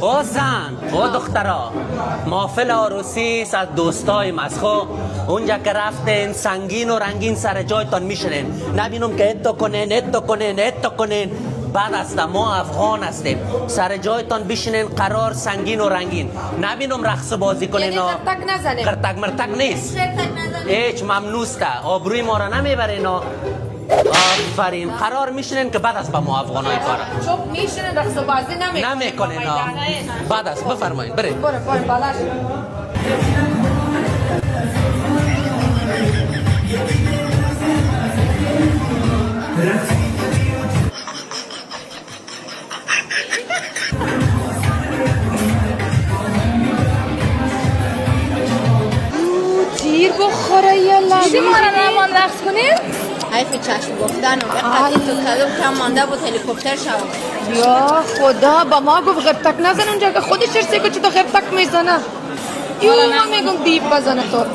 او زن او دخترا محفل عروسی از دوستای مسخو اونجا که رفتین سنگین و رنگین سر جایتان میشنین نبینم که اتو کنین بعد است ما افغان هستیم سر جایتان بشینین قرار سنگین و رنگین نبینم رقص بازی کنین یعنی قرتک نزنین قرتک مرتک نیست هیچ ممنوسته آبروی ما را نمیبرین آفرین قرار میشنین که بعد است با ما افغانای کار چوب میشنین رقص بازی نمیکنین بعد است بفرمایید برید برو بالاش تیر بخوره یه لحظه چیزی ما را نمان رقص کنیم؟ حیف چشم گفتن و قطعی تو کلو کم مانده بود هلیکوپتر شود یا خدا با ما گفت غرتک نزن اونجا که خودش ارسی که چطور غرتک میزنه یو ما میگم دیب بزنه تو